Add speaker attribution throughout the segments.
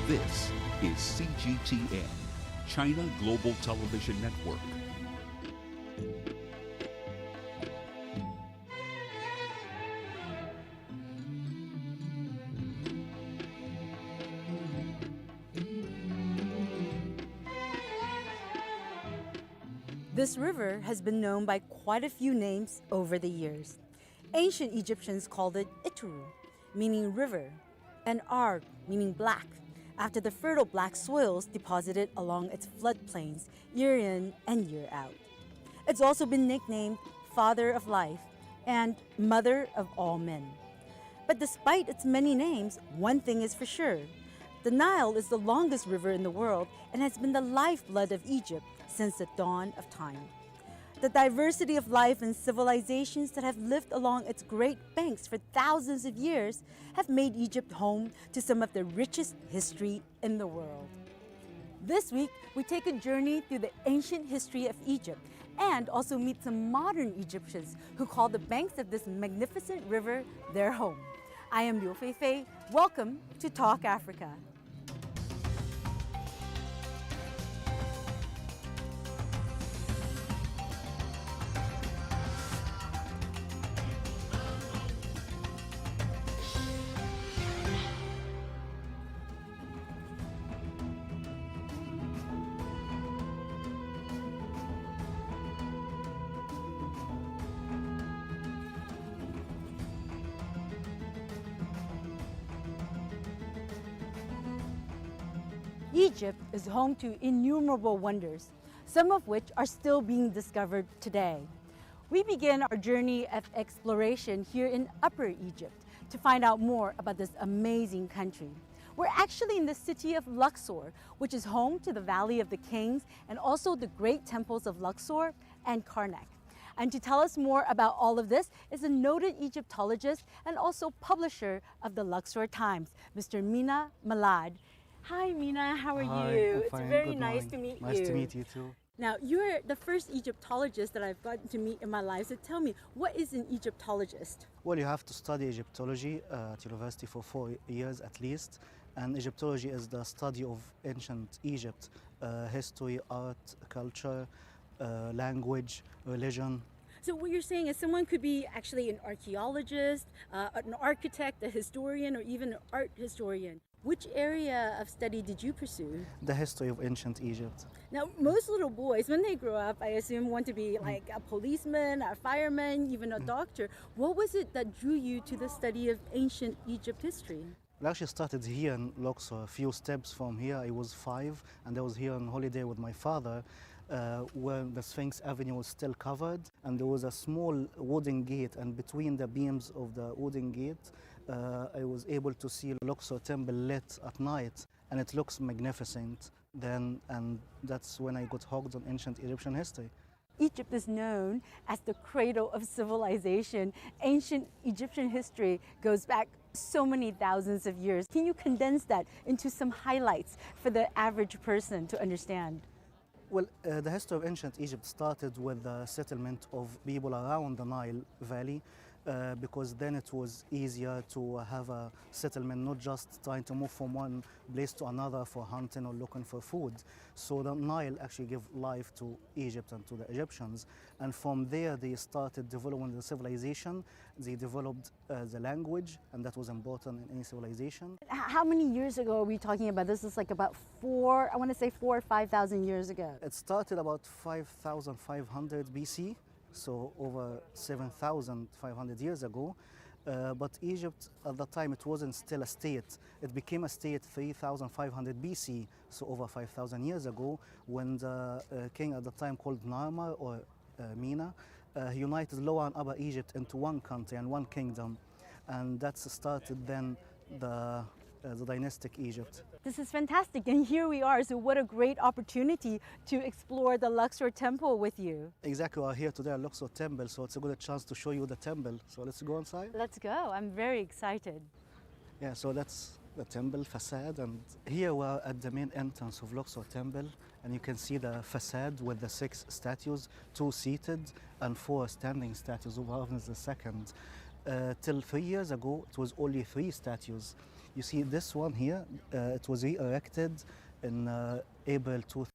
Speaker 1: This is CGTN, China Global Television Network.
Speaker 2: This river has been known by quite a few names over the years. Ancient Egyptians called it Ituru, meaning river, and Arg, meaning black, after the fertile black soils deposited along its floodplains year in and year out. It's also been nicknamed Father of Life and Mother of all men. But despite its many names, one thing is for sure. The Nile is the longest river in the world and has been the lifeblood of Egypt since the dawn of time. The diversity of life and civilizations that have lived along its great banks for thousands of years have made Egypt home to some of the richest history in the world. This week, we take a journey through the ancient history of Egypt and also meet some modern Egyptians who call the banks of this magnificent river their home. I am Liu Feifei. Welcome to Talk Africa. Egypt is home to innumerable wonders, some of which are still being discovered today. We begin our journey of exploration here in Upper Egypt to find out more about this amazing country. We're actually in the city of Luxor, which is home to the Valley of the Kings and also the great temples of Luxor and Karnak. And to tell us more about all of this is a noted Egyptologist and also publisher of the Luxor Times, Mr. Mina Malad. Hi Mina, how are
Speaker 3: Hi,
Speaker 2: you?
Speaker 3: I'm
Speaker 2: It's
Speaker 3: fine.
Speaker 2: very
Speaker 3: Good
Speaker 2: nice
Speaker 3: morning.
Speaker 2: to meet you.
Speaker 3: Nice to meet you too.
Speaker 2: Now, you're the first Egyptologist that I've gotten to meet in my life, so tell me, what is an Egyptologist?
Speaker 3: Well, you have to study Egyptology at university for 4 years at least. And Egyptology is the study of ancient Egypt, history, art, culture, language, religion.
Speaker 2: So what you're saying is someone could be actually an archaeologist, an architect, a historian, or even an art historian. Which area of study did you pursue?
Speaker 3: The history of ancient Egypt.
Speaker 2: Now, most little boys, when they grow up, I assume want to be like a policeman, a fireman, even a doctor. What was it that drew you to the study of ancient Egypt history?
Speaker 3: I actually started here in Luxor, a few steps from here. I was 5 and I was here on holiday with my father when the Sphinx Avenue was still covered, and there was a small wooden gate, and between the beams of the wooden gate I was able to see Luxor temple lit at night, and it looks magnificent then, and that's when I got hooked on ancient Egyptian history.
Speaker 2: Egypt is known as the cradle of civilization. Ancient Egyptian history goes back so many thousands of years. Can you condense that into some highlights for the average person to understand?
Speaker 3: Well, the history of ancient Egypt started with the settlement of people around the Nile Valley, because then it was easier to have a settlement, not just trying to move from one place to another for hunting or looking for food. So the Nile actually gave life to Egypt and to the Egyptians. And from there, they started developing the civilization. They developed the language, and that was important in any civilization.
Speaker 2: How many years ago are we talking about? This is like about 4 or 5,000 years ago.
Speaker 3: It started about 5,500 BC. So over 7,500 years ago. But Egypt at the time, it wasn't still a state. It became a state 3,500 BC, so over 5,000 years ago, when the king at the time called Narmer or Mina united Lower and Upper Egypt into one country and one kingdom. And that started then the dynastic Egypt.
Speaker 2: This is fantastic, and here we are, so what a great opportunity to explore the Luxor temple with you.
Speaker 3: Exactly, we are here today at Luxor temple, so it's a good chance to show you the temple. So let's go inside.
Speaker 2: Let's go, I'm very excited.
Speaker 3: Yeah, so that's the temple facade, and here we are at the main entrance of Luxor temple, and you can see the facade with the 6 statues, 2 seated and 4 standing statues of Ramses II. Till 3 years ago, it was only 3 statues. You see this one here, it was re-erected in April 2000,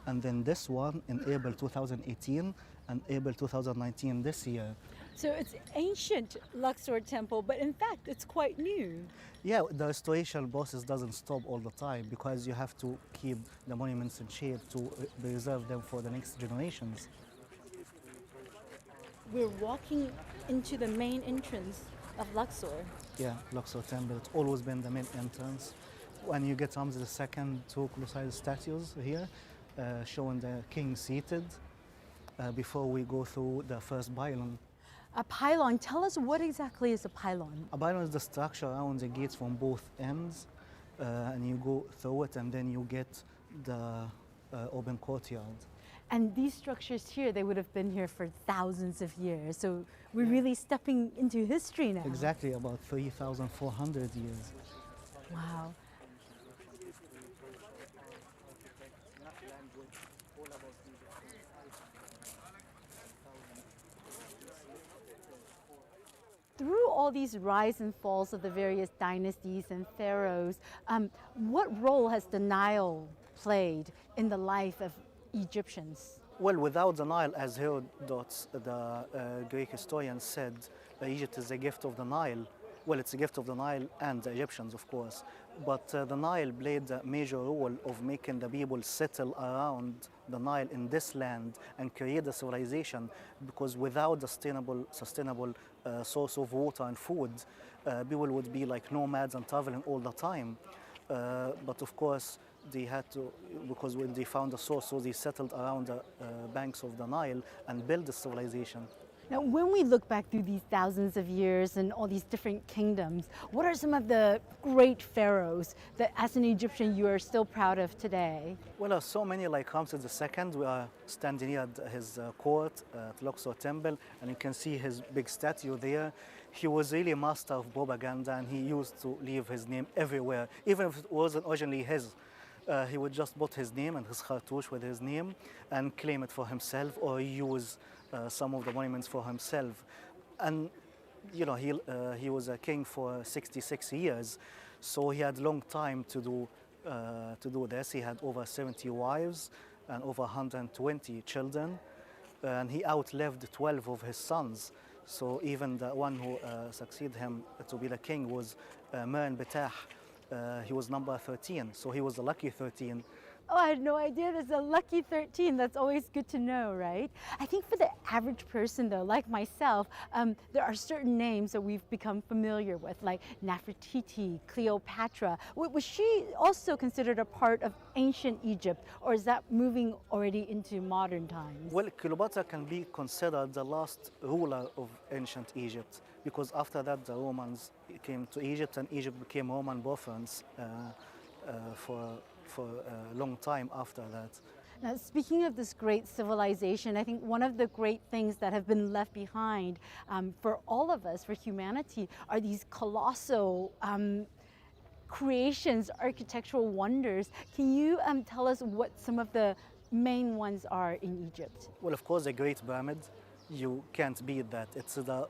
Speaker 3: and then this one in April 2018 and April 2019 this year.
Speaker 2: So it's ancient Luxor temple, but in fact it's quite new.
Speaker 3: Yeah, the restoration process doesn't stop all the time because you have to keep the monuments in shape to preserve them for the next generations.
Speaker 2: We're walking into the main entrance of Luxor.
Speaker 3: Yeah, Luxor Temple, it's always been the main entrance. When you get onto the second two colossal statues here, showing the king seated, before we go through the first pylon.
Speaker 2: A pylon, tell us what exactly is a pylon?
Speaker 3: A pylon is the structure around the gates from both ends, and you go through it and then you get the open courtyard.
Speaker 2: And these structures here, they would have been here for thousands of years. So we're really stepping into history now.
Speaker 3: Exactly, about 3,400 years.
Speaker 2: Wow. Through all these rise and falls of the various dynasties and pharaohs, what role has the Nile played in the life of Egyptians?
Speaker 3: Well, without the Nile, as Herodotus, the Greek historian, said, Egypt is a gift of the Nile. Well, it's a gift of the Nile and the Egyptians, of course. But the Nile played a major role of making the people settle around the Nile in this land and create a civilization, because without the sustainable source of water and food, people would be like nomads and traveling all the time. But of course, they had to, because when they found the source, so they settled around the banks of the Nile and built a civilization.
Speaker 2: Now, when we look back through these thousands of years and all these different kingdoms, what are some of the great pharaohs that, as an Egyptian, you are still proud of today?
Speaker 3: Well, there are so many, like Ramses II. We are standing here at his court at Luxor Temple, and you can see his big statue there. He was really a master of propaganda, and he used to leave his name everywhere, even if it wasn't originally his. He would just put his name and his cartouche with his name and claim it for himself, or use some of the monuments for himself. And you know, he was a king for 66 years, so he had a long time to do this. He had over 70 wives and over 120 children, and he outlived 12 of his sons. So even the one who succeeded him to be the king was Merin Betah. He was number 13, so he was the lucky 13.
Speaker 2: Oh, I had no idea there's a lucky 13. That's always good to know, right? I think for the average person, though, like myself, there are certain names that we've become familiar with, like Nefertiti, Cleopatra. Was she also considered a part of ancient Egypt, or is that moving already into modern times?
Speaker 3: Well, Cleopatra can be considered the last ruler of ancient Egypt, because after that the Romans came to Egypt, and Egypt became Roman province for a long time after that.
Speaker 2: Now, speaking of this great civilization, I think one of the great things that have been left behind for all of us, for humanity, are these colossal creations, architectural wonders. Can you tell us what some of the main ones are in Egypt?
Speaker 3: Well, of course, the Great Pyramid, you can't beat that. It's the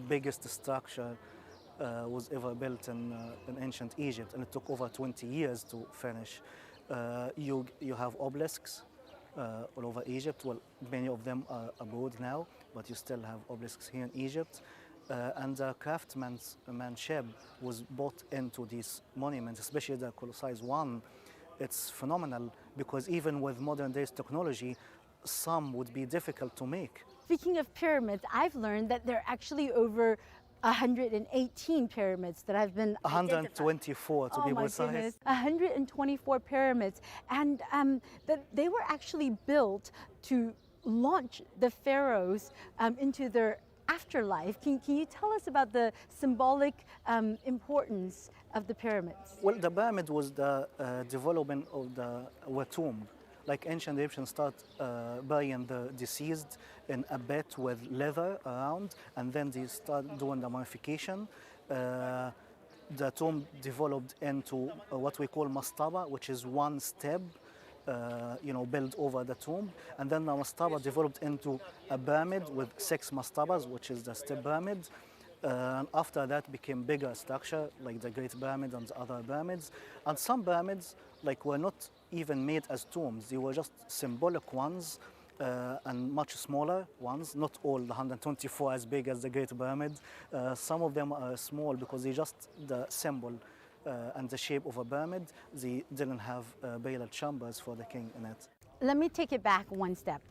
Speaker 3: biggest structure was ever built in ancient Egypt, and it took over 20 years to finish. You have obelisks all over Egypt. Well, many of them are abroad now, but you still have obelisks here in Egypt. And the craftsmanship was brought into these monuments, especially the colossal one. It's phenomenal, because even with modern days technology, some would be difficult to make.
Speaker 2: Speaking of pyramids, I've learned that there are actually over 118 pyramids that have been
Speaker 3: 124 to be precise.
Speaker 2: Oh my goodness, 124 pyramids, and that they were actually built to launch the pharaohs into their afterlife. Can you tell us about the symbolic importance of the pyramids?
Speaker 3: Well, the pyramid was the development of the tomb. Like ancient Egyptians start burying the deceased in a bed with leather around, and then they start doing the mummification. The tomb developed into what we call mastaba, which is one step built over the tomb. And then the mastaba developed into a pyramid with 6 mastabas, which is the step pyramid. And after that became bigger structure like the Great Pyramid and the other pyramids. And some pyramids were not even made as tombs. They were just symbolic ones and much smaller ones, not all the 124 as big as the Great Pyramid. Some of them are small because they just the symbol and the shape of a pyramid. They didn't have burial chambers for the king in it.
Speaker 2: Let me take it back one step.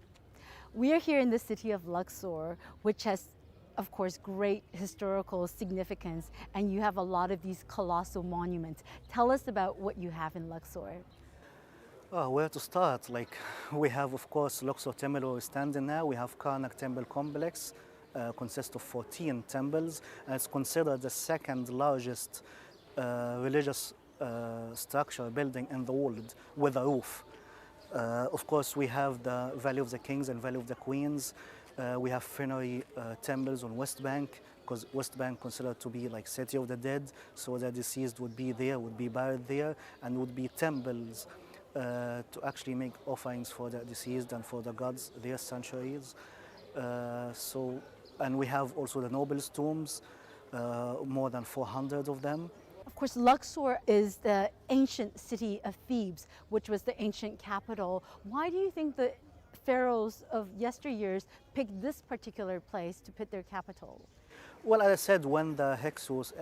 Speaker 2: We are here in the city of Luxor, which has, of course, great historical significance, and you have a lot of these colossal monuments. Tell us about what you have in Luxor.
Speaker 3: Where to start? We have, of course, Luxor Temple where we're standing now. We have Karnak Temple Complex, consists of 14 temples, and it's considered the second largest religious structure building in the world with a roof. Of course, we have the Valley of the Kings and Valley of the Queens. We have funerary temples on West Bank, because West Bank considered to be like City of the Dead, so the deceased would be there, would be buried there, and would be temples to actually make offerings for the deceased and for the gods, their sanctuaries. And we have also the nobles' tombs, more than 400 of them.
Speaker 2: Of course, Luxor is the ancient city of Thebes, which was the ancient capital. Why do you think the pharaohs of yesteryears picked this particular place to put their capital?
Speaker 3: Well, as I said, when the Hyksos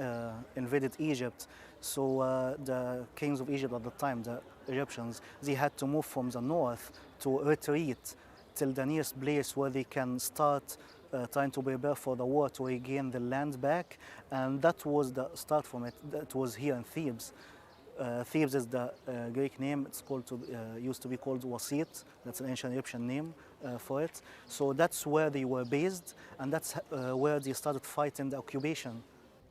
Speaker 3: invaded Egypt, so the kings of Egypt at the time, the Egyptians, they had to move from the north to retreat till the nearest place where they can start trying to prepare for the war to regain the land back. And that was the start from it. That was here in Thebes. Thebes is the Greek name. It's used to be called Wasit. That's an ancient Egyptian name for it. So that's where they were based, and that's where they started fighting the occupation.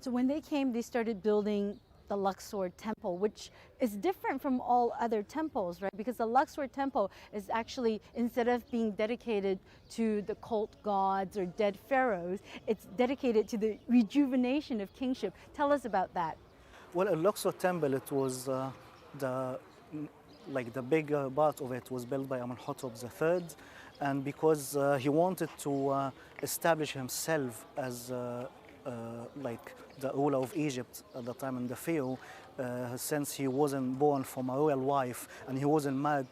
Speaker 2: So when they came, they started building the Luxor temple, which is different from all other temples, right? Because the Luxor temple is actually, instead of being dedicated to the cult gods or dead pharaohs, it's dedicated to the rejuvenation of kingship. Tell us about that.
Speaker 3: Well, a Luxor temple, it was the bigger part of it was built by Amenhotep III, and because he wanted to establish himself as the ruler of Egypt at the time, and the pharaoh, since he wasn't born from a royal wife and he wasn't married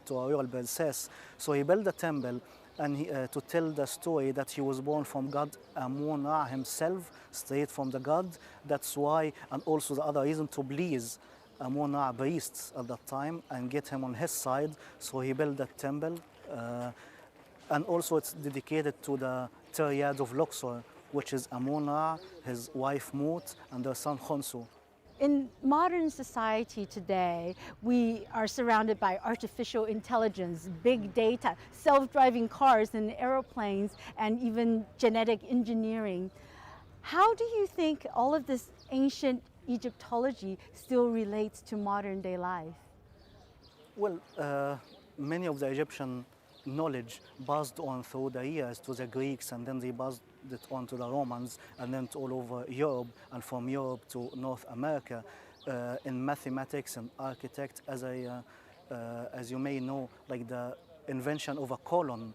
Speaker 3: to a royal princess, so he built a temple and to tell the story that he was born from God Amun-Ra himself, straight from the God. That's why, and also the other reason, to please Amun-Ra priests at that time and get him on his side. So he built that temple, and also it's dedicated to the triad of Luxor, which is Amun-Ra, his wife Mut, and their son Khonsu.
Speaker 2: In modern society today, we are surrounded by artificial intelligence, big data, self-driving cars and airplanes, and even genetic engineering. How do you think all of this ancient Egyptology still relates to modern day life?
Speaker 3: Well, many of the Egyptian knowledge passed on through the years to the Greeks, and then they passed it on to the Romans, and then to all over Europe, and from Europe to North America. In mathematics and architect, as you may know, like the invention of a column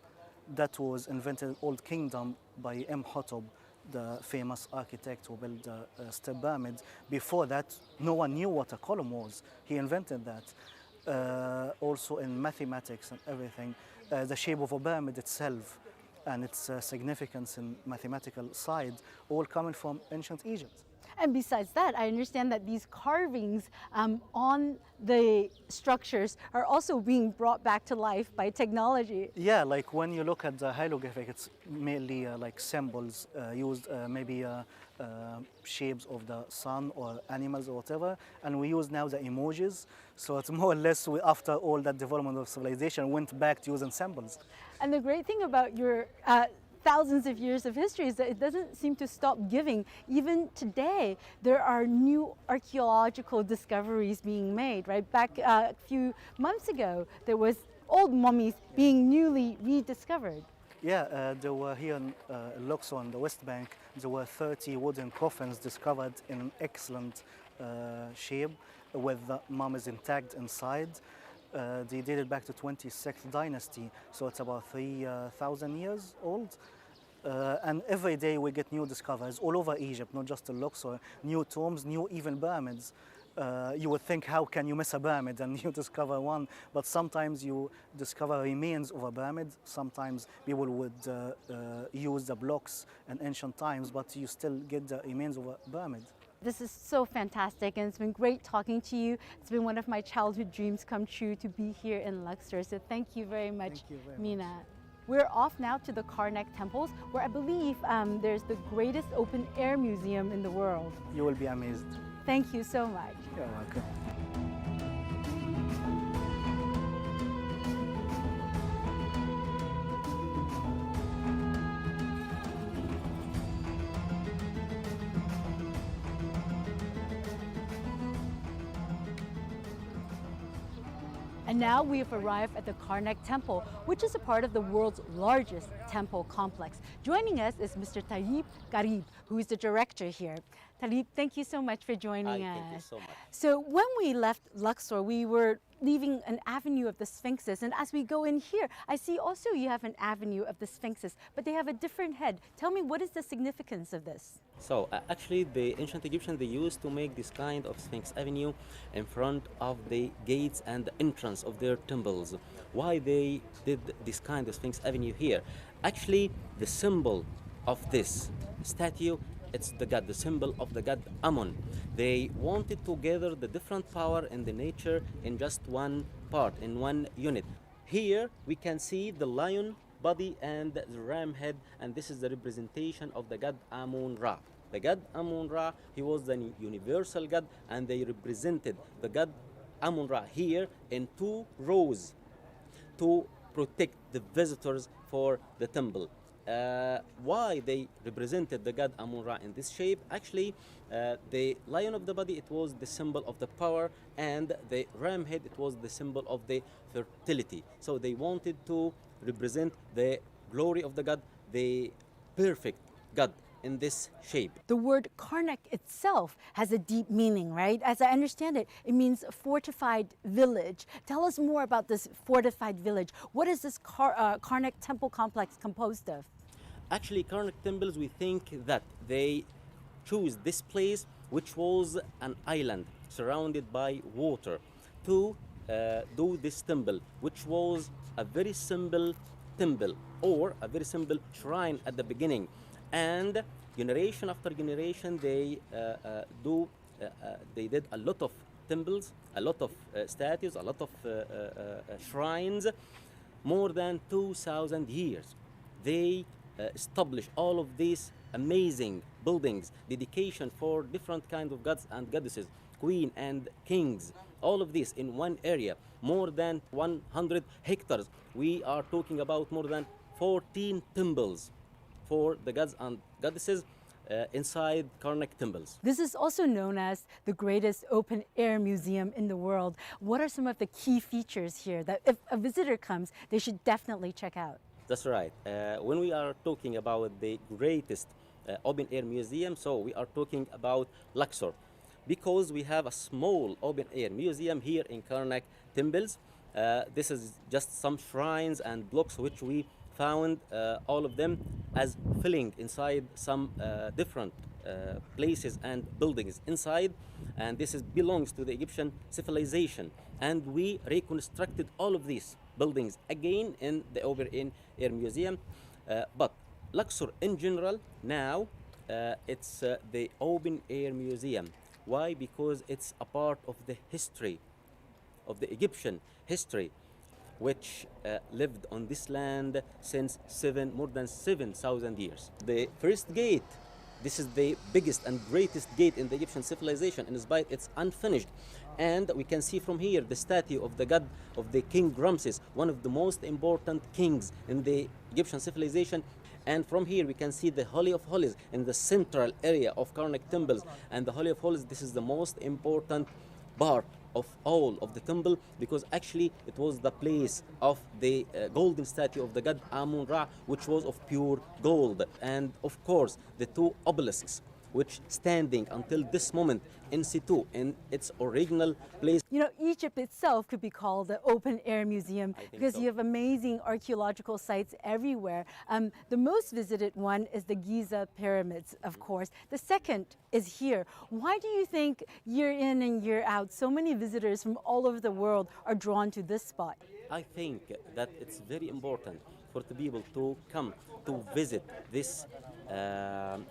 Speaker 3: that was invented in Old Kingdom by Imhotep, the famous architect who built the step pyramid. Before that, no one knew what a column was. He invented that. Also in mathematics and everything, the shape of a pyramid itself and its significance in mathematical side, all coming from ancient Egypt.
Speaker 2: And besides that, I understand that these carvings on the structures are also being brought back to life by technology.
Speaker 3: Yeah, like when you look at the hieroglyphic, it's mainly like symbols used, maybe shapes of the sun or animals or whatever, and we use now the emojis. So it's more or less, after all that development of civilization, went back to using symbols.
Speaker 2: And the great thing about your thousands of years of history is that it doesn't seem to stop giving. Even today, there are new archaeological discoveries being made, right? Back a few months ago, there was old mummies being newly rediscovered.
Speaker 3: Yeah, there were here in Luxor on the West Bank, there were 30 wooden coffins discovered in an excellent shape with the mummies intact inside. They dated back to 26th dynasty, so it's about 3,000 years old. And every day we get new discoveries all over Egypt, not just in Luxor, new tombs, new even pyramids. You would think, how can you miss a pyramid and you discover one? But sometimes you discover remains of a pyramid. Sometimes people would use the blocks in ancient times, but you still get the remains of a pyramid.
Speaker 2: This is so fantastic, and it's been great talking to you. It's been one of my childhood dreams come true to be here in Luxor. So thank you very much,
Speaker 3: Thank you very
Speaker 2: Mina.
Speaker 3: much.
Speaker 2: We're off now to the Karnak temples, where I believe there's the greatest open air museum in the world.
Speaker 3: You will be amazed.
Speaker 2: Thank you so much.
Speaker 3: You're welcome.
Speaker 2: And now we have arrived at the Karnak Temple, which is a part of the world's largest temple complex. Joining us is Mr. Talib Garib, who is the director here. Talib, thank you so much for joining us.
Speaker 4: Thank you so much.
Speaker 2: So when we left Luxor, we were leaving an avenue of the Sphinxes. And as we go in here, I see also you have an avenue of the Sphinxes, but they have a different head. Tell me, what is the significance of this?
Speaker 4: So actually the ancient Egyptians, they used to make this kind of Sphinx Avenue in front of the gates and the entrance of their temples. Why they did this kind of Sphinx Avenue here? Actually, the symbol of this statue, it's the god, the symbol of the god Amun. They wanted to gather the different power in the nature in just one part, in one unit. Here we can see the lion body and the ram head, and this is the representation of the god Amun-Ra. The god Amun-Ra, he was the universal god, and they represented the god Amun-Ra here in two rows to protect the visitors for the temple. Why they represented the god Amun-Ra in this shape? Actually, the lion of the body, it was the symbol of the power, and the ram head, it was the symbol of the fertility. So they wanted to represent the glory of the god, the perfect god in this shape.
Speaker 2: The word Karnak itself has a deep meaning, right? As I understand it, it means fortified village. Tell us more about this fortified village. What is this Karnak temple complex composed of?
Speaker 4: Actually, Karnak temples, we think that they choose this place, which was an island surrounded by water, to do this temple, which was a very simple temple or a very simple shrine at the beginning. And generation after generation, they did a lot of temples, a lot of statues, a lot of shrines, more than 2,000 years. They established all of these amazing buildings, dedication for different kinds of gods and goddesses, queen and kings, all of this in one area, more than 100 hectares. We are talking about more than 14 temples for the gods and goddesses inside Karnak temples.
Speaker 2: This is also known as the greatest open air museum in the world. What are some of the key features here that if a visitor comes, they should definitely check out?
Speaker 4: That's right. When we are talking about the greatest open air museum, so we are talking about Luxor, because we have a small open air museum here in Karnak temples. This is just some shrines and blocks which we found, all of them as filling inside some different places and buildings inside, and this belongs to the Egyptian civilization, and we reconstructed all of these buildings again in the open air museum. But Luxor in general now, it's the open air museum. Why? Because it's a part of the history of the Egyptian history, which lived on this land since more than 7,000 years. The first gate, this is the biggest and greatest gate in the Egyptian civilization, and despite it's unfinished. And we can see from here the statue of the god of the King Ramses, one of the most important kings in the Egyptian civilization. And from here we can see the Holy of Holies in the central area of Karnak temples. And the Holy of Holies, this is the most important part of all of the temple, because actually it was the place of the golden statue of the god Amun-Ra, which was of pure gold. And of course the two obelisks, which standing until this moment in situ, in its original place.
Speaker 2: You know, Egypt itself could be called an open-air museum because
Speaker 4: so.
Speaker 2: you have amazing archaeological sites everywhere. The most visited one is the Giza pyramids, of course. The second is here. Why do you think year in and year out so many visitors from all over the world are drawn to this spot?
Speaker 4: I think that it's very important for the people to come to visit this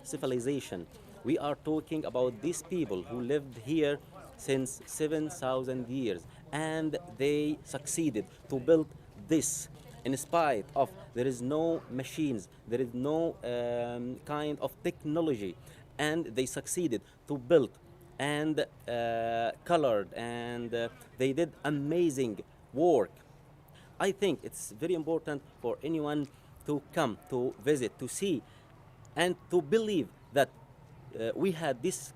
Speaker 4: civilization. We are talking about these people who lived here since 7,000 years, and they succeeded to build this in spite of there is no machines, there is no kind of technology, and they succeeded to build and colored, and they did amazing work. I think it's very important for anyone to come to visit, to see, and to believe that we had these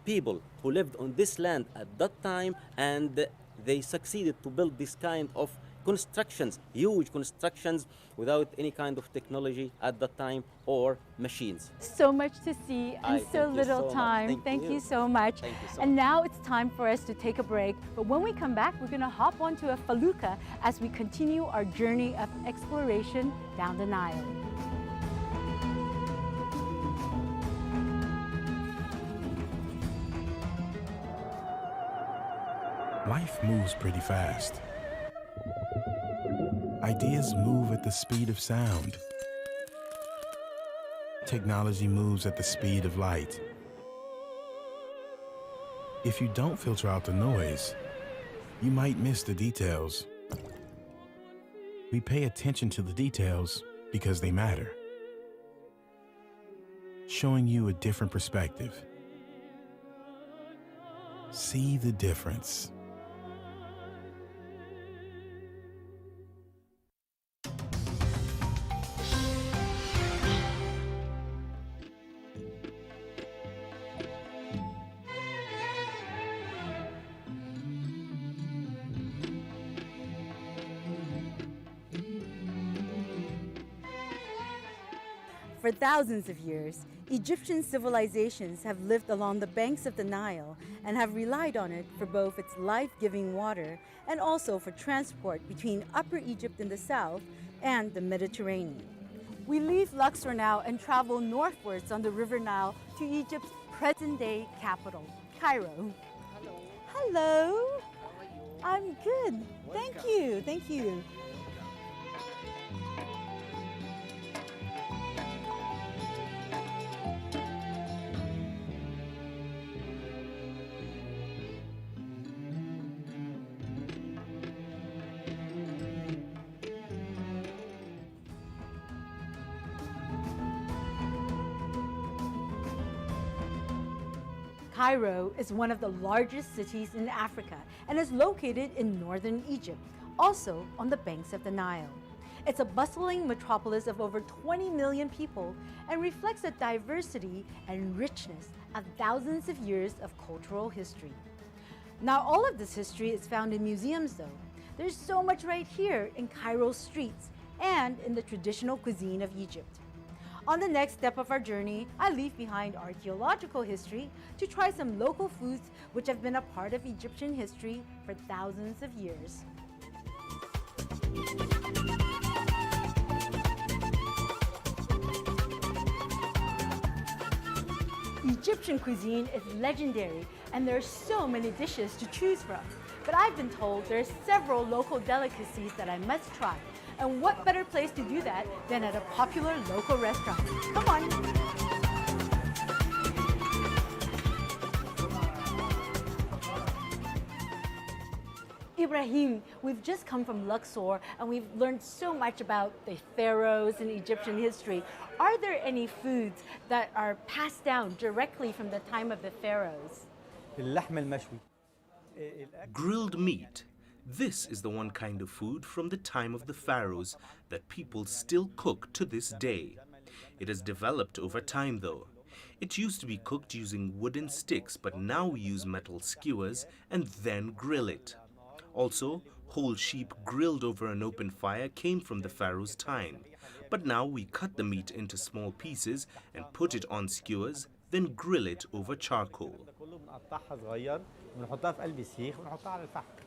Speaker 4: people who lived on this land at that time, and they succeeded to build this kind of constructions, huge constructions, without any kind of technology at that time or machines.
Speaker 2: So much to see and so little time. Thank you so much.
Speaker 4: Thank you so
Speaker 2: And
Speaker 4: much.
Speaker 2: now it's time for us to take a break. But when we come back, we're going to hop onto a felucca as we continue our journey of exploration down the Nile.
Speaker 5: Life moves pretty fast. Ideas move at the speed of sound. Technology moves at the speed of light. If you don't filter out the noise, you might miss the details. We pay attention to the details because they matter, showing you a different perspective. See the difference.
Speaker 2: For thousands of years, Egyptian civilizations have lived along the banks of the Nile and have relied on it for both its life-giving water and also for transport between Upper Egypt in the south and the Mediterranean. We leave Luxor now and travel northwards on the River Nile to Egypt's present-day capital, Cairo.
Speaker 6: Hello.
Speaker 2: Hello.
Speaker 6: How are you?
Speaker 2: I'm good. Thank you. Thank you. Cairo is one of the largest cities in Africa and is located in northern Egypt, also on the banks of the Nile. It's a bustling metropolis of over 20 million people and reflects the diversity and richness of thousands of years of cultural history. Now, all of this history is found in museums, though. There's so much right here in Cairo's streets and in the traditional cuisine of Egypt. On the next step of our journey, I leave behind archaeological history to try some local foods which have been a part of Egyptian history for thousands of years. Egyptian cuisine is legendary and there are so many dishes to choose from. But I've been told there are several local delicacies that I must try. And what better place to do that than at a popular local restaurant? Come on. Ibrahim, we've just come from Luxor and we've learned so much about the pharaohs in Egyptian history. Are there any foods that are passed down directly from the time of the pharaohs?
Speaker 6: اللحم المشوي.
Speaker 7: Grilled meat. This is the one kind of food from the time of the pharaohs that people still cook to this day. It has developed over time though. It used to be cooked using wooden sticks, but now we use metal skewers and then grill it. Also, whole sheep grilled over an open fire came from the pharaoh's time. But now we cut the meat into small pieces and put it on skewers, then grill it over charcoal.
Speaker 6: كله بنقطعها صغير ونحطها في قلب السيخ ونحطها على الفحم.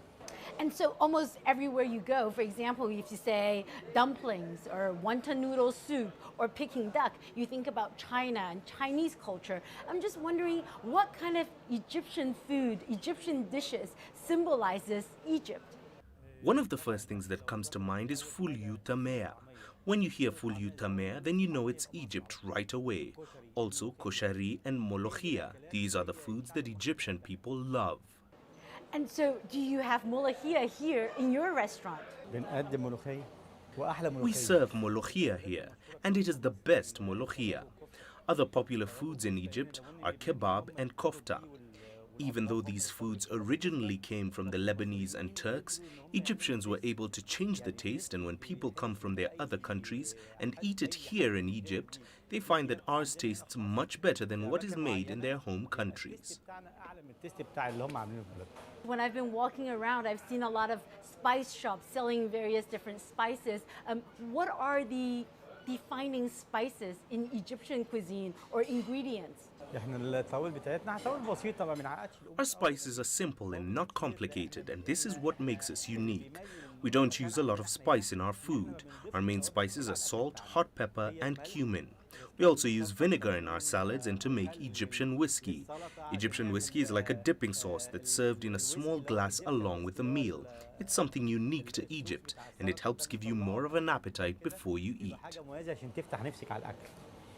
Speaker 2: And so almost everywhere you go, for example, if you say dumplings or wonton noodle soup or Peking duck, you think about China and Chinese culture. I'm just wondering what kind of Egyptian food, Egyptian dishes symbolizes Egypt?
Speaker 7: One of the first things that comes to mind is fulyu tamea. When you hear fulyu tamea, then you know it's Egypt right away. Also koshari and molokhia. These are the foods that Egyptian people love.
Speaker 2: And so do you have molahia here in your restaurant?
Speaker 6: بنقدم ملوخية وأحلى ملوخية.
Speaker 7: We serve molokhia here, and it is the best molokhia. Other popular foods in Egypt are kebab and kofta. Even though these foods originally came from the Lebanese and Turks, Egyptians were able to change the taste, and when people come from their other countries and eat it here in Egypt, they find that ours tastes much better than what is made in their home countries.
Speaker 2: When I've been walking around, I've seen a lot of spice shops selling various different spices. What are the defining spices in Egyptian cuisine or ingredients?
Speaker 7: Our spices are simple and not complicated, and this is what makes us unique. We don't use a lot of spice in our food. Our main spices are salt, hot pepper, and cumin. We also use vinegar in our salads and to make Egyptian whiskey. Egyptian whiskey is like a dipping sauce that's served in a small glass along with a meal. It's something unique to Egypt, and it helps give you more of an appetite before you eat.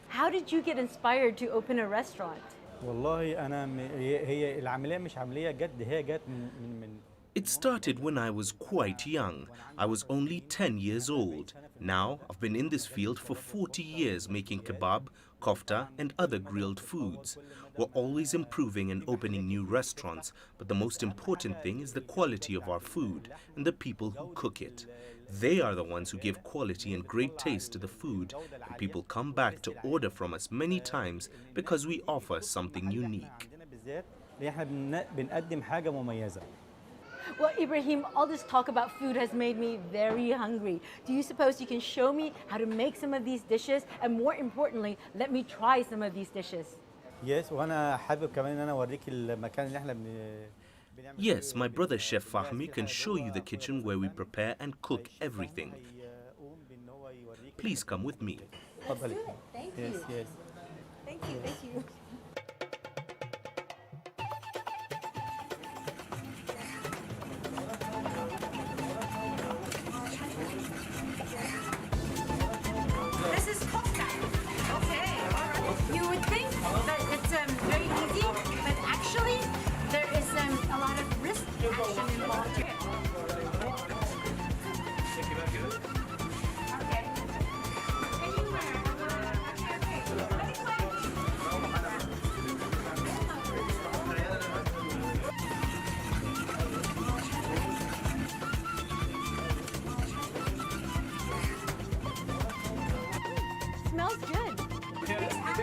Speaker 2: How did you get inspired to open a restaurant?
Speaker 6: والله أنا هي العملية مش عملية جد هي جت من
Speaker 7: It started when I was quite young. I was only 10 years old. Now, I've been in this field for 40 years making kebab, kofta, and other grilled foods. We're always improving and opening new restaurants, but the most important thing is the quality of our food and the people who cook it. They are the ones who give quality and great taste to the food, and people come back to order from us many times because we offer something unique.
Speaker 6: بنقدم حاجة مميزة.
Speaker 2: Well, Ibrahim, all this talk about food has made me very hungry. Do you suppose you can show me how to make some of these dishes? And more importantly, let me try some of these dishes.
Speaker 6: Yes, وأنا حابب كمان إن أنا أوريك المكان اللي إحنا
Speaker 7: Yes, my brother Chef Fahmi can show you the kitchen where we prepare and cook everything. Please come with me.
Speaker 6: اتفضلي.
Speaker 2: Thank
Speaker 6: Yes,
Speaker 2: you.
Speaker 6: yes.
Speaker 2: Thank you. Thank you. This is kofta. Okay, all right. You would think that it's very easy, but actually there is a lot of risk action involved here. Okay. Smells good.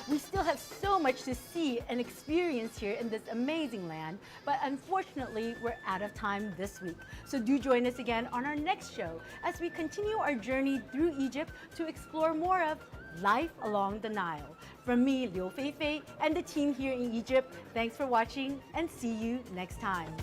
Speaker 2: We still have so much to see and experience here in this amazing land, but unfortunately, we're out of time this week. So do join us again on our next show as we continue our journey through Egypt to explore more of life along the Nile. From me, Liu Feifei, and the team here in Egypt, thanks for watching and see you next time.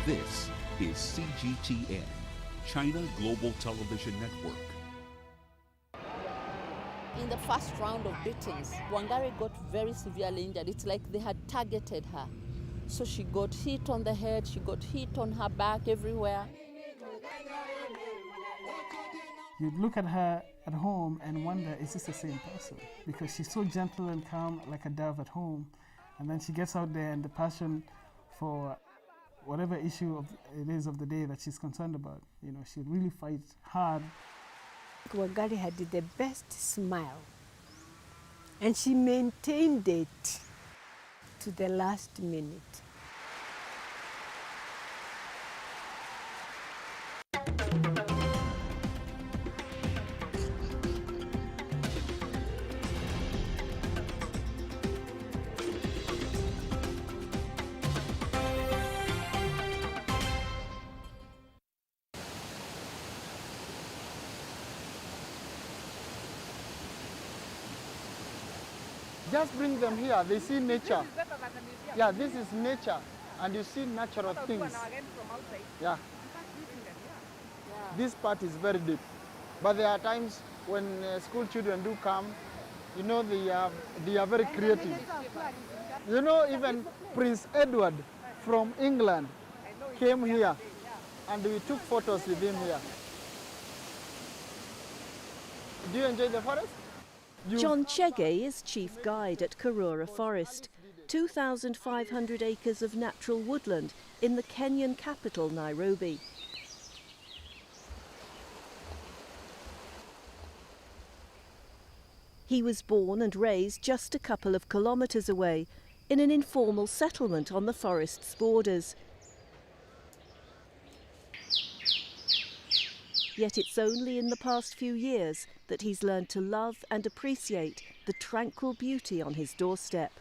Speaker 1: This is CGTN, China Global Television Network.
Speaker 8: In the first round of beatings, Wangari got very severely injured. It's like they had targeted her. So she got hit on the head, she got hit on her back, everywhere.
Speaker 9: You'd look at her at home and wonder, is this the same person? Because she's so gentle and calm, like a dove at home. And then she gets out there, and the passion for whatever issue it is of the day that she's concerned about, you know, she'd really fight hard.
Speaker 10: Wangari had the best smile, and she maintained it to the last minute.
Speaker 11: Just bring them here, they see nature. Yeah, this is nature, and you see natural things. Yeah. This part is very deep, but there are times when school children do come, you know, they are very creative. You know, even Prince Edward from England came here, and we took photos with him here. Do you enjoy the forest?
Speaker 12: John Chege is chief guide at Karura Forest, 2,500 acres of natural woodland in the Kenyan capital, Nairobi. He was born and raised just a couple of kilometres away, in an informal settlement on the forest's borders. Yet it's only in the past few years that he's learned to love and appreciate the tranquil beauty on his doorstep.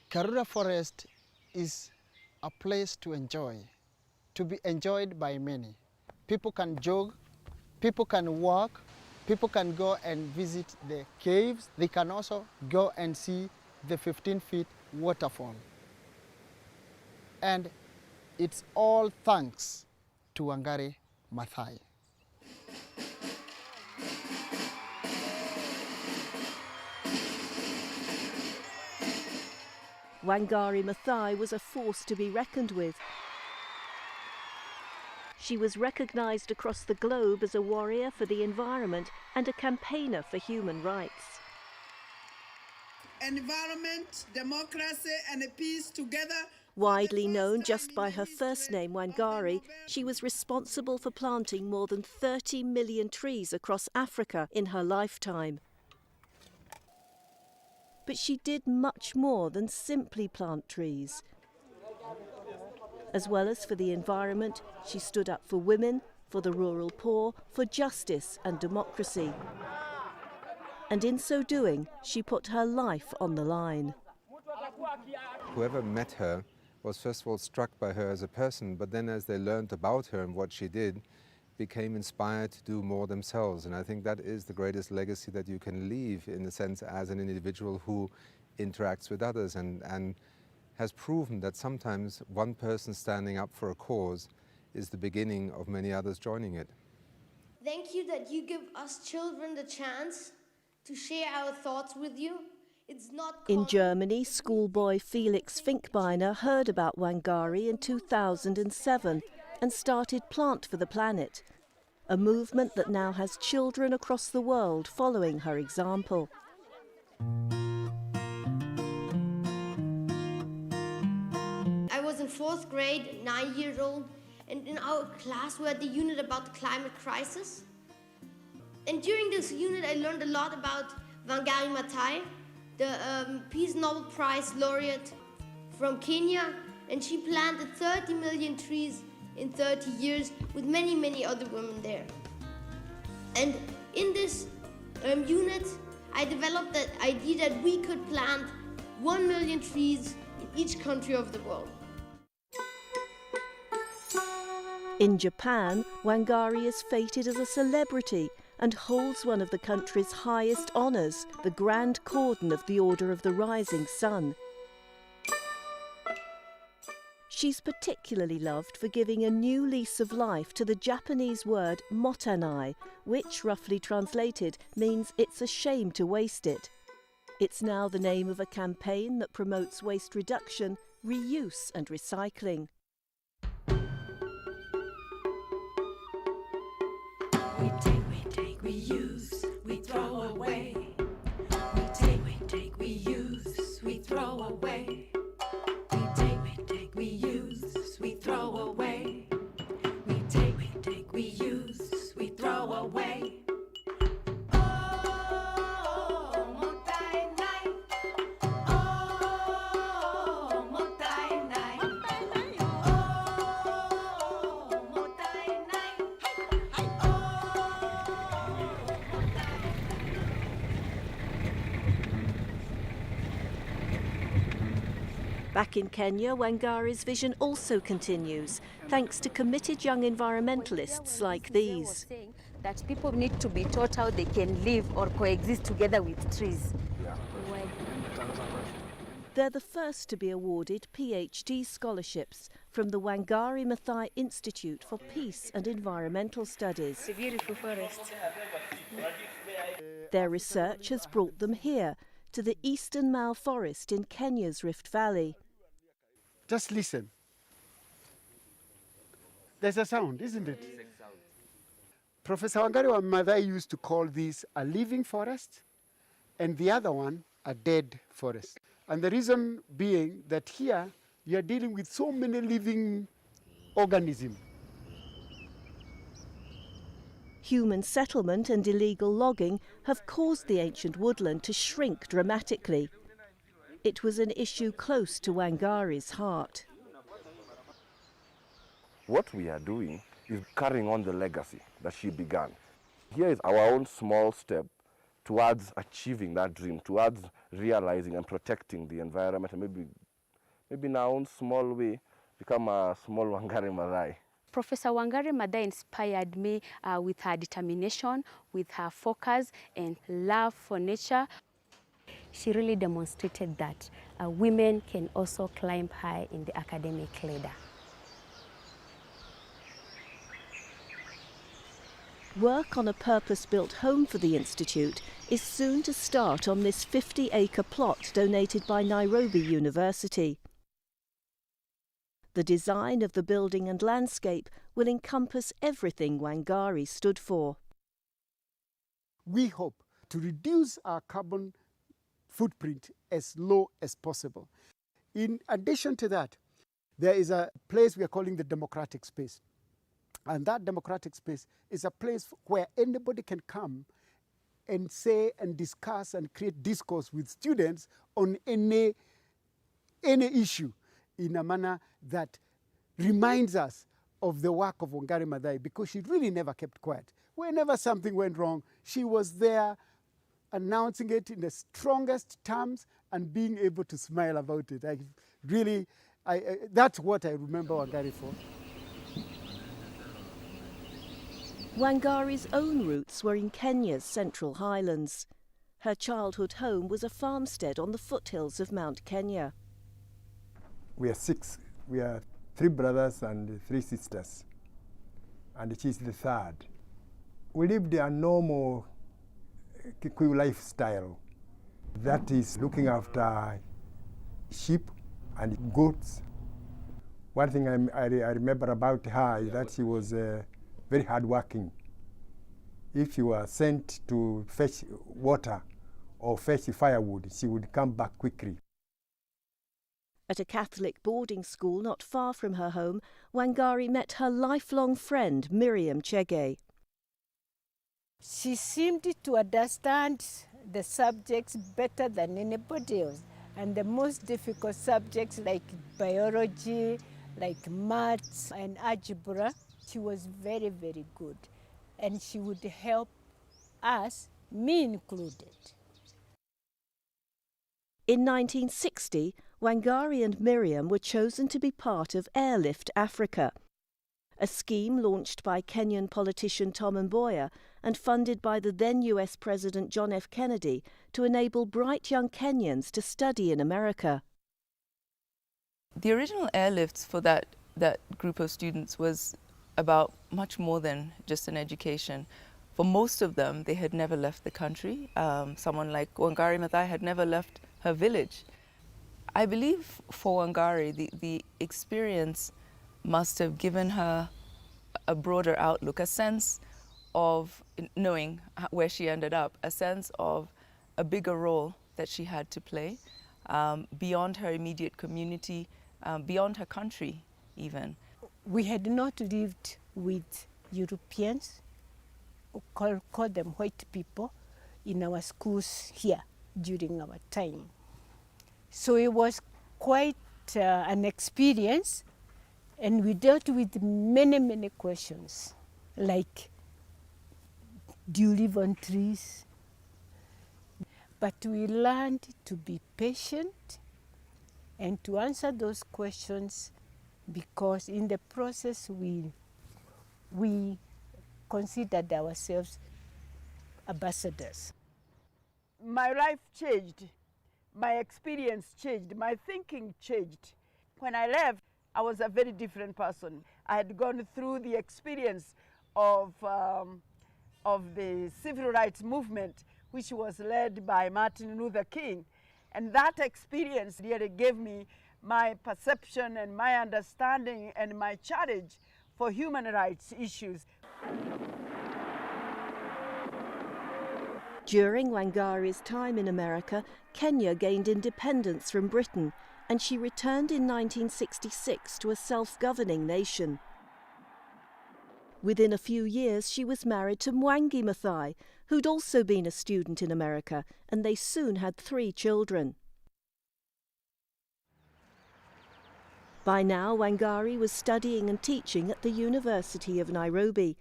Speaker 11: Karura Forest is a place to enjoy, to be enjoyed by many. People can jog, people can walk, people can go and visit the caves. They can also go and see the 15-feet waterfall. And it's all thanks to Wangari Maathai.
Speaker 12: Wangari Maathai was a force to be reckoned with. She was recognised across the globe as a warrior for the environment and a campaigner for human rights.
Speaker 13: Environment, democracy and peace together.
Speaker 12: Widely known just by her first name, Wangari, she was responsible for planting more than 30 million trees across Africa in her lifetime. But she did much more than simply plant trees. As well as for the environment, she stood up for women, for the rural poor, for justice and democracy. And in so doing, she put her life on the line.
Speaker 14: Whoever met her was first of all struck by her as a person, but then as they learned about her and what she did, became inspired to do more themselves. And I think that is the greatest legacy that you can leave, in a sense, as an individual who interacts with others and has proven that sometimes one person standing up for a cause is the beginning of many others joining it.
Speaker 15: Thank you that you give us children the chance to share our thoughts with you. It's not
Speaker 12: in Germany, schoolboy Felix Finkbeiner heard about Wangari in 2007 and started Plant for the Planet, a movement that now has children across the world following her example.
Speaker 15: I was in 4th grade, 9 years old, and in our class we had the unit about the climate crisis. And during this unit I learned a lot about Wangari Maathai, the Peace Nobel Prize laureate from Kenya, and she planted 30 million trees in 30 years with many, many other women there. And in this unit, I developed that idea that we could plant 1 million trees in each country of the world.
Speaker 12: In Japan, Wangari is feted as a celebrity and holds one of the country's highest honours, the Grand Cordon of the Order of the Rising Sun. She's particularly loved for giving a new lease of life to the Japanese word motanai, which, roughly translated, means it's a shame to waste it. It's now the name of a campaign that promotes waste reduction, reuse and recycling.
Speaker 16: We take, we use, we throw away. We take, we use, we throw away. We take, we use, we throw away. We take, we use, we throw away.
Speaker 12: Back in Kenya, Wangari's vision also continues, thanks to committed young environmentalists like these.
Speaker 17: That people need to be taught how they can live or coexist together with trees.
Speaker 12: They're the first to be awarded PhD scholarships from the Wangari Maathai Institute for Peace and Environmental Studies.
Speaker 17: It's a beautiful forest.
Speaker 12: Their research has brought them here, to the Eastern Nile forest in Kenya's Rift Valley.
Speaker 18: Just listen. There's a sound, isn't it? Professor Wangari Maathai used to call this a living forest and the other one a dead forest. And the reason being that here you are dealing with so many living organisms.
Speaker 12: Human settlement and illegal logging have caused the ancient woodland to shrink dramatically. It was an issue close to Wangari's heart.
Speaker 19: What we are doing is carrying on the legacy that she began. Here is our own small step towards achieving that dream, towards realizing and protecting the environment, and maybe in our own small way become a small Wangari Maathai.
Speaker 17: Professor Wangari Maathai inspired me with her determination, with her focus and love for nature. She really demonstrated that women can also climb high in the academic ladder.
Speaker 12: Work on a purpose-built home for the Institute is soon to start on this 50-acre plot donated by Nairobi University. The design of the building and landscape will encompass everything Wangari stood for.
Speaker 18: We hope to reduce our carbon footprint as low as possible. In addition to that, there is a place we are calling the democratic space. And that democratic space is a place where anybody can come and say and discuss and create discourse with students on any issue in a manner that reminds us of the work of Wangari Maathai, because she really never kept quiet. Whenever something went wrong, she was there announcing it in the strongest terms and being able to smile about it. That's what I remember Wangari for.
Speaker 12: Wangari's own roots were in Kenya's Central Highlands. Her childhood home was a farmstead on the foothills of Mount Kenya.
Speaker 20: We are 6. We are 3 brothers and 3 sisters. And she's the 3rd. We lived a normal Kikuyu lifestyle. That is looking after sheep and goats. One thing I remember about her is that she was very hardworking. If you were sent to fetch water or fetch firewood, she would come back quickly.
Speaker 12: At a Catholic boarding school not far from her home, Wangari met her lifelong friend, Miriam Chege.
Speaker 10: She seemed to understand the subjects better than anybody else. And the most difficult subjects like biology, like maths and algebra, she was very, very good. And she would help us, me included.
Speaker 12: In 1960, Wangari and Miriam were chosen to be part of Airlift Africa, a scheme launched by Kenyan politician Tom Mboya and funded by the then US President John F. Kennedy to enable bright young Kenyans to study in America.
Speaker 21: The original airlifts for that group of students was about much more than just an education. For most of them, they had never left the country. Someone like Wangari Maathai had never left her village. I believe for Wangari, the experience must have given her a broader outlook, a sense of knowing where she ended up, a sense of a bigger role that she had to play beyond her immediate community, beyond her country even.
Speaker 10: We had not lived with Europeans, call them white people, in our schools here during our time. So it was quite an experience, and we dealt with many, many questions, like, do you live on trees? But we learned to be patient and to answer those questions, because in the process we considered ourselves ambassadors.
Speaker 22: My life changed, my experience changed, my thinking changed. When I left, I was a very different person. I had gone through the experience of the civil rights movement, which was led by Martin Luther King. And that experience really gave me my perception and my understanding and my challenge for human rights issues.
Speaker 12: During Wangari's time in America, Kenya gained independence from Britain, and she returned in 1966 to a self-governing nation. Within a few years, she was married to Wangari Maathai, who'd also been a student in America, and they soon had 3 children. By now, Wangari was studying and teaching at the University of Nairobi.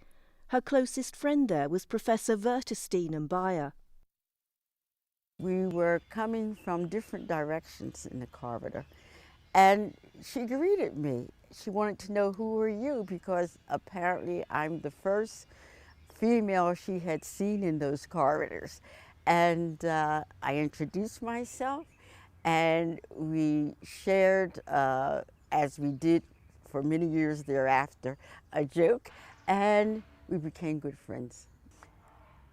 Speaker 12: Her closest friend there was Professor Vertestein Mbaya.
Speaker 23: We were coming from different directions in the corridor, and she greeted me. She wanted to know, who are you? Because apparently I'm the first female she had seen in those corridors. And I introduced myself, and we shared, as we did for many years thereafter, a joke, and we became good friends.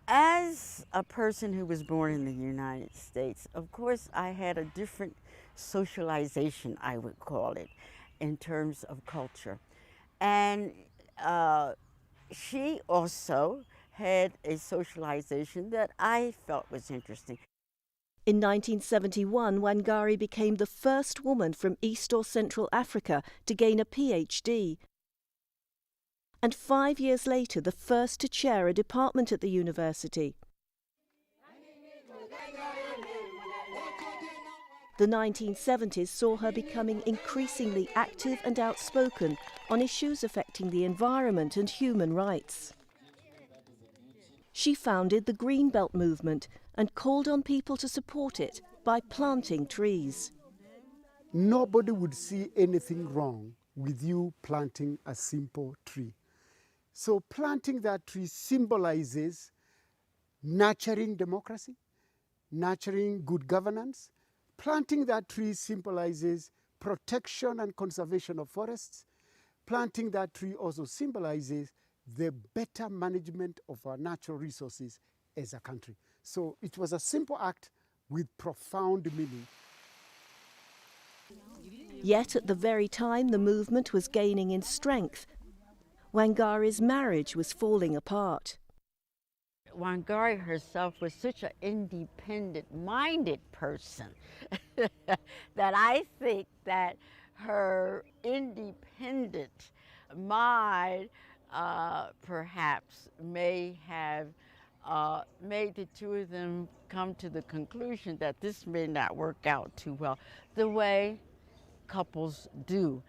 Speaker 23: As a person who was born in the United States, of course I had a different socialization, I would call it, in terms of culture. And she also had a socialization that I felt was interesting.
Speaker 12: In 1971, Wangari became the first woman from East or Central Africa to gain a PhD. And 5 years later, the first to chair a department at the university. The 1970s saw her becoming increasingly active and outspoken on issues affecting the environment and human rights. She founded the Greenbelt movement and called on people to support it by planting trees.
Speaker 18: Nobody would see anything wrong with you planting a simple tree. So planting that tree symbolizes nurturing democracy, nurturing good governance. Planting that tree symbolizes protection and conservation of forests. Planting that tree also symbolizes the better management of our natural resources as a country. So it was a simple act with profound meaning.
Speaker 12: Yet at the very time the movement was gaining in strength, Wangari's marriage was falling apart.
Speaker 23: Wangari herself was such an independent-minded person that I think that her independent mind perhaps may have made the two of them come to the conclusion that this may not work out too well, the way couples do.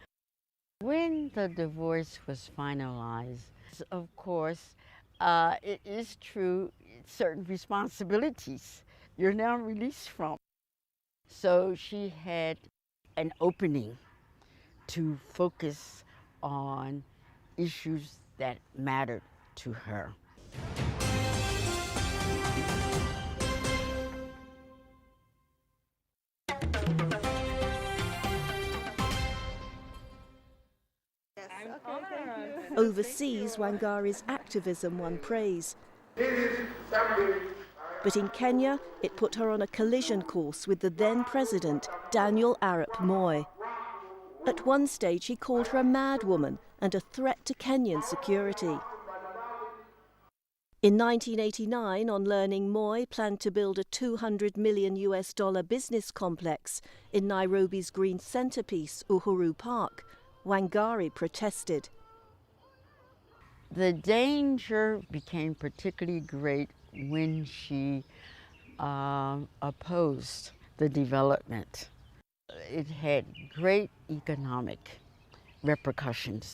Speaker 23: When the divorce was finalized, of course, it is true, certain responsibilities you're now released from. So she had an opening to focus on issues that mattered to her.
Speaker 12: Overseas, Wangari's activism won praise. But in Kenya, it put her on a collision course with the then president, Daniel Arap Moi. At one stage, he called her a madwoman and a threat to Kenyan security. In 1989, on learning Moi planned to build a $200 million business complex in Nairobi's green centrepiece, Uhuru Park, Wangari protested.
Speaker 23: The danger became particularly great when she opposed the development. It had great economic repercussions.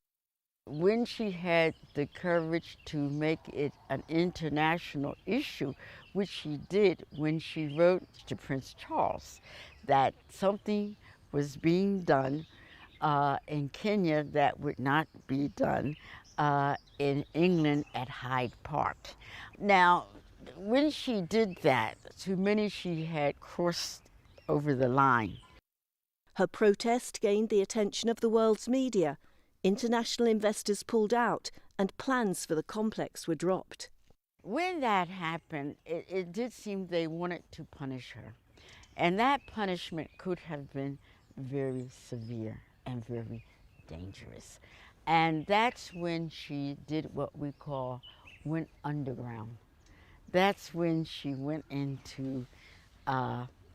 Speaker 23: When she had the courage to make it an international issue, which she did when she wrote to Prince Charles that something was being done in Kenya that would not be done in England at Hyde Park. Now, when she did that, to many she had crossed over the line.
Speaker 12: Her protest gained the attention of the world's media. International investors pulled out and plans for the complex were dropped.
Speaker 23: When that happened, it did seem they wanted to punish her. And that punishment could have been very severe and very dangerous. And that's when she did what we call went underground. That's when she went into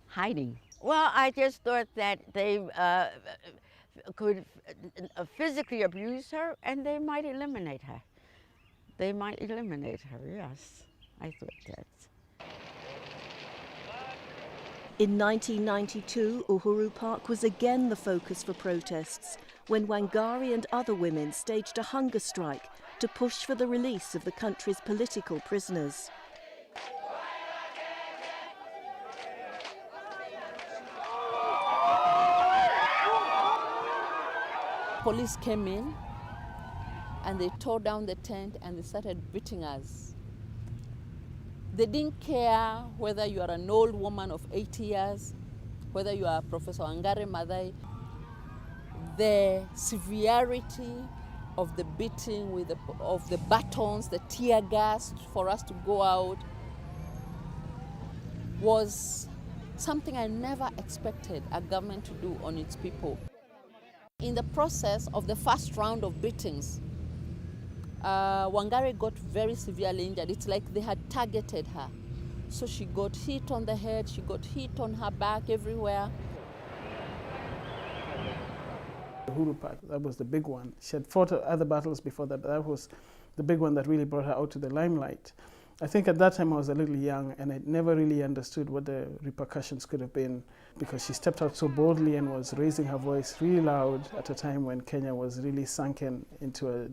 Speaker 23: hiding. Well, I just thought that they could physically abuse her and they might eliminate her. They might eliminate her, yes. I thought that.
Speaker 12: In 1992, Uhuru Park was again the focus for protests when Wangari and other women staged a hunger strike to push for the release of the country's political prisoners.
Speaker 8: Police came in and they tore down the tent and they started beating us. They didn't care whether you are an old woman of 80 years, whether you are Professor Wangari Maathai. The severity of the beating of the batons, the tear gas for us to go out was something I never expected a government to do on its people. In the process of the first round of beatings, Wangari got very severely injured. It's like they had targeted her. So she got hit on the head, she got hit on her back, everywhere.
Speaker 9: Uhuru Park, that was the big one. She had fought other battles before that, but that was the big one that really brought her out to the limelight. I think at that time I was a little young and I never really understood what the repercussions could have been, because she stepped out so boldly and was raising her voice really loud at a time when Kenya was really sunken into a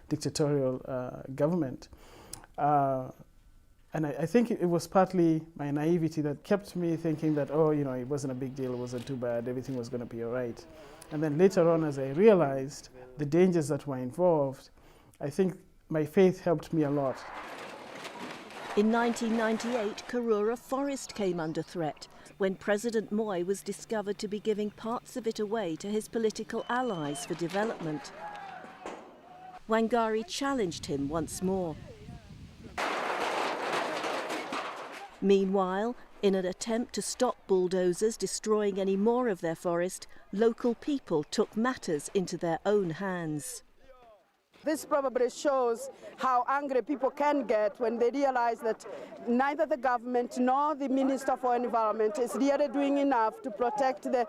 Speaker 9: dictatorial government. And I think it was partly my naivety that kept me thinking that, oh, you know, it wasn't a big deal, it wasn't too bad, everything was going to be all right. And then later on, as I realized the dangers that were involved, I think my faith helped me a lot.
Speaker 12: In 1998, Karura Forest came under threat when President Moi was discovered to be giving parts of it away to his political allies for development. Wangari challenged him once more. Meanwhile, in an attempt to stop bulldozers destroying any more of their forest, local people took matters into their own hands.
Speaker 22: This probably shows how angry people can get when they realize that neither the government nor the Minister for Environment is really doing enough to protect the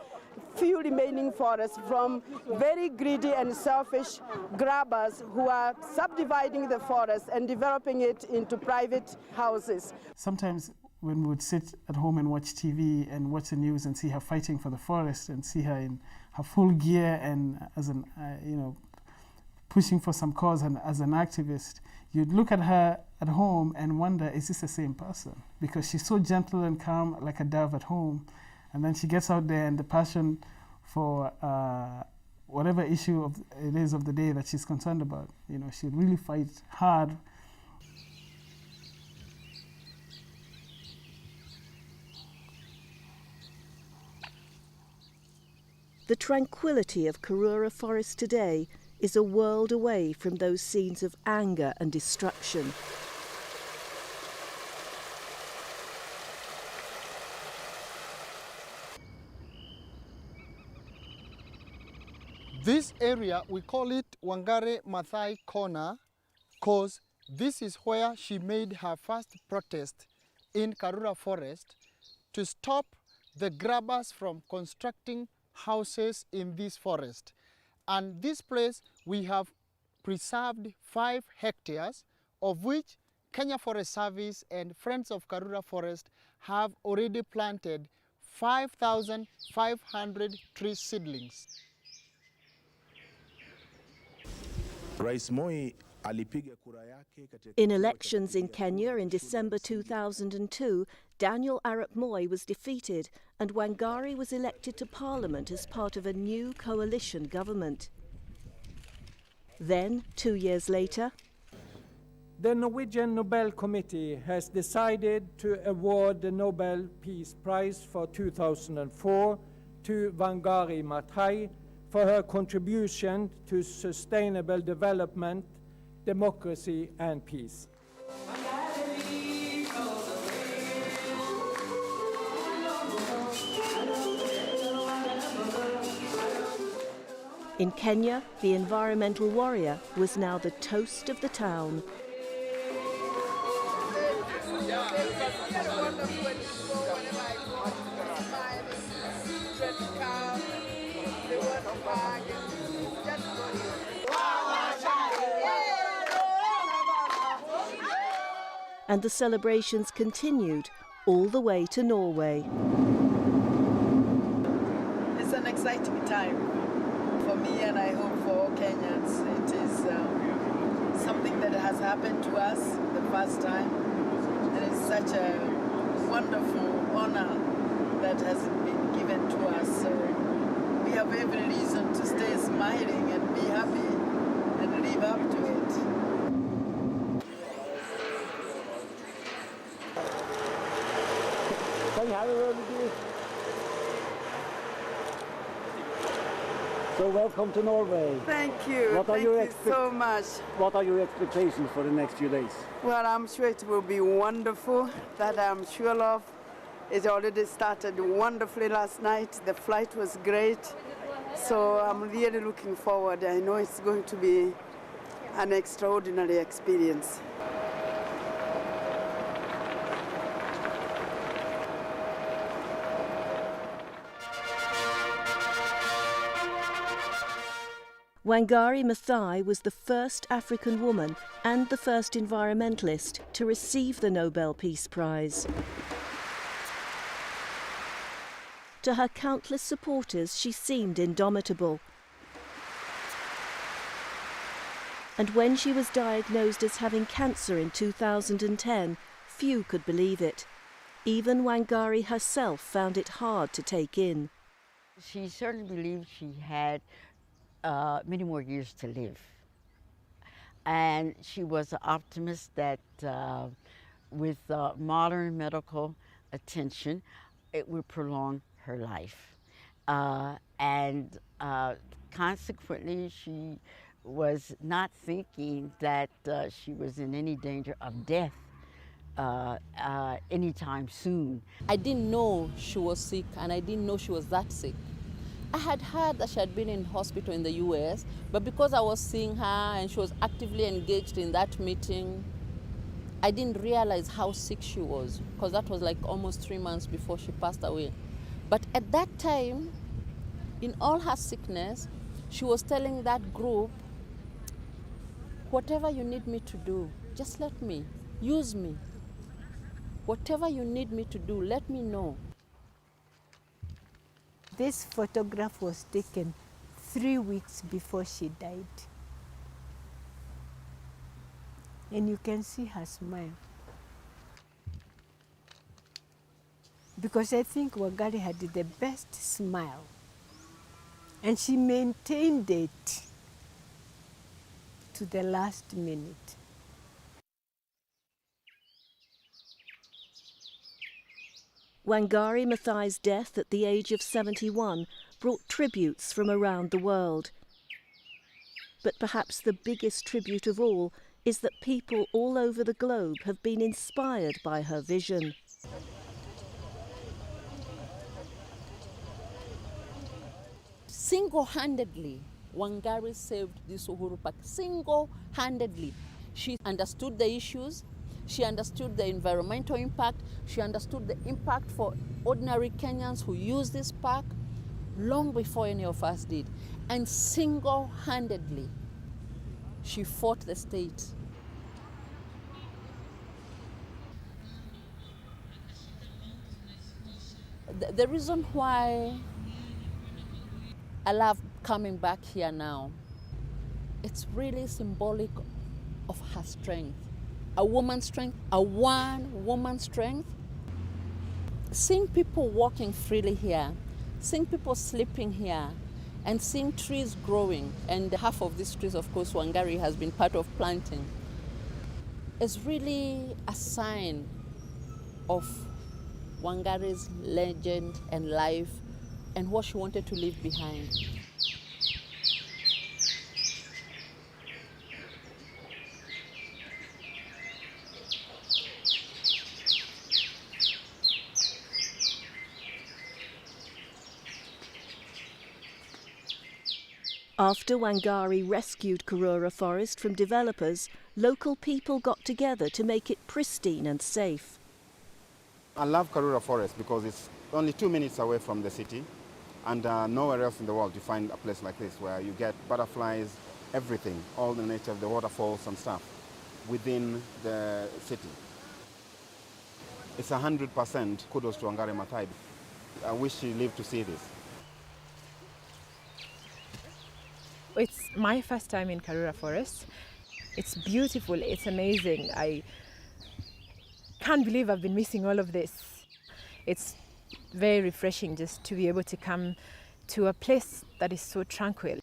Speaker 22: few remaining forests from very greedy and selfish grabbers who are subdividing the forest and developing it into private houses.
Speaker 9: Sometimes when we would sit at home and watch TV and watch the news and see her fighting for the forest and see her in her full gear and as an, pushing for some cause and as an activist, you'd look at her at home and wonder, is this the same person? Because she's so gentle and calm, like a dove at home, and then she gets out there and the passion for whatever issue it is of the day that she's concerned about, you know, she'd really fight hard.
Speaker 12: The tranquility of Karura Forest today is a world away from those scenes of anger and destruction.
Speaker 11: This area, we call it Wangari Maathai Corner, because this is where she made her first protest in Karura Forest to stop the grabbers from constructing houses in this forest. And this place, we have preserved 5 hectares, of which Kenya Forest Service and Friends of Karura Forest have already planted 5,500 tree seedlings.
Speaker 12: In elections in Kenya in December 2002, Daniel Arap Moi was defeated and Wangari was elected to Parliament as part of a new coalition government. Then, 2 years later,
Speaker 3: the Norwegian Nobel Committee has decided to award the Nobel Peace Prize for 2004 to Wangari Maathai for her contribution to sustainable development, democracy and peace.
Speaker 12: in Kenya, the environmental warrior was now the toast of the town. And the celebrations continued all the way to Norway.
Speaker 22: It's an exciting time for me, and I hope for all Kenyans. It is something that has happened to us the first time. It is such a wonderful honor that has been given to us. So we have every reason to stay smiling and be happy and live up to it.
Speaker 4: So welcome to Norway.
Speaker 22: Thank you. Thank you so much.
Speaker 4: What are your expectations for the next few days?
Speaker 22: Well, I'm sure it will be wonderful. That I'm sure of. It already started wonderfully last night. The flight was great. So I'm really looking forward. I know it's going to be an extraordinary experience.
Speaker 12: Wangari Maathai was the first African woman and the first environmentalist to receive the Nobel Peace Prize. To her countless supporters, she seemed indomitable. And when she was diagnosed as having cancer in 2010, few could believe it. Even Wangari herself found it hard to take in.
Speaker 23: She certainly believed she had many more years to live. And she was an optimist that with modern medical attention, it would prolong her life. And consequently, she was not thinking that she was in any danger of death anytime soon.
Speaker 8: I didn't know she was sick, and I didn't know she was that sick. I had heard that she had been in hospital in the US, but because I was seeing her and she was actively engaged in that meeting, I didn't realize how sick she was, because that was like almost 3 months before she passed away. But at that time, in all her sickness, she was telling that group, whatever you need me to do, just let me, use me. Whatever you need me to do, let me know.
Speaker 10: This photograph was taken 3 weeks before she died. And you can see her smile. Because I think Wangari had the best smile. And she maintained it to the last minute.
Speaker 12: Wangari Maathai's death at the age of 71 brought tributes from around the world. But perhaps the biggest tribute of all is that people all over the globe have been inspired by her vision.
Speaker 8: Single-handedly, Wangari saved this Uhuru Park. Single-handedly. She understood the issues, she understood the environmental impact, she understood the impact for ordinary Kenyans who use this park long before any of us did. And single-handedly, she fought the state. The reason why I love coming back here now, it's really symbolic of her strength. A woman's strength, a one-woman strength. Seeing people walking freely here, seeing people sleeping here, and seeing trees growing, and half of these trees, of course, Wangari has been part of planting, is really a sign of Wangari's legend and life and what she wanted to leave behind.
Speaker 12: After Wangari rescued Karura Forest from developers, local people got together to make it pristine and safe.
Speaker 5: I love Karura Forest because it's only 2 minutes away from the city, and nowhere else in the world you find a place like this where you get butterflies, everything, all the nature of the waterfalls and stuff within the city. It's 100% kudos to Wangari Maathai. I wish she lived to see this.
Speaker 6: It's my first time in Karura Forest. It's beautiful, it's amazing. I can't believe I've been missing all of this. It's very refreshing just to be able to come to a place that is so tranquil.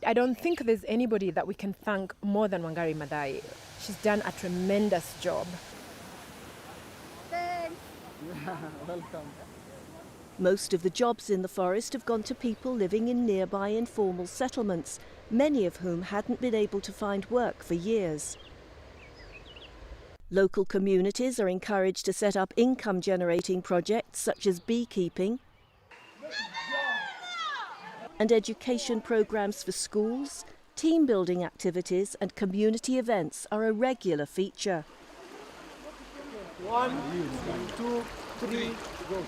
Speaker 6: I don't think there's anybody that we can thank more than Wangari Maathai. She's done a tremendous job. Thanks.
Speaker 18: Welcome.
Speaker 12: Most of the jobs in the forest have gone to people living in nearby informal settlements, many of whom hadn't been able to find work for years. Local communities are encouraged to set up income-generating projects such as beekeeping, and education programs for schools, team-building activities and community events are a regular feature.
Speaker 3: 1, 2, 3, go.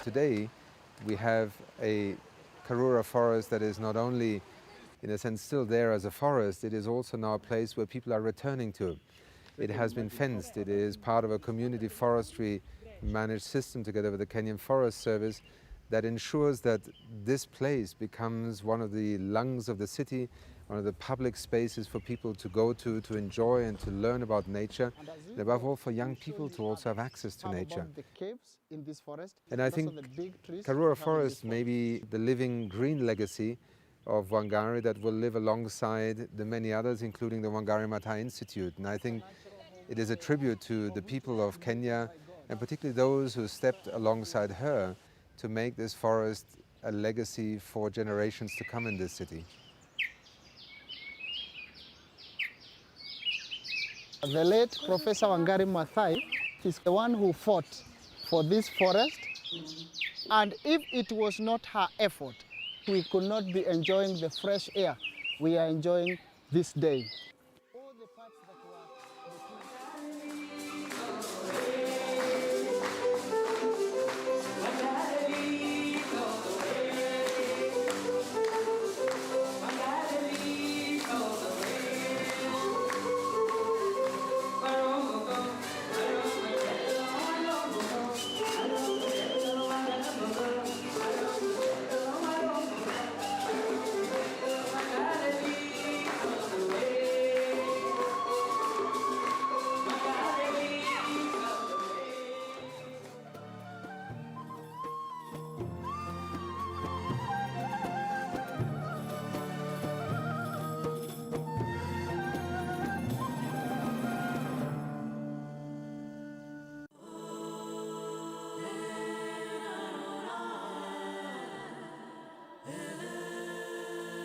Speaker 14: Today we have a Karura forest that is not only, in a sense, still there as a forest, it is also now a place where people are returning to. It has been fenced, it is part of a community forestry managed system together with the Kenyan Forest Service that ensures that this place becomes one of the lungs of the city, one of the public spaces for people to go to enjoy and to learn about nature, and above all for young people to also have access to nature. And I think Karura Forest may be the living green legacy of Wangari that will live alongside the many others, including the Wangari Maathai Institute. And I think it is a tribute to the people of Kenya, and particularly those who stepped alongside her to make this forest a legacy for generations to come in this city.
Speaker 11: The late Professor Wangari Maathai is the one who fought for this forest, and if it was not her effort, we could not be enjoying the fresh air we are enjoying this day.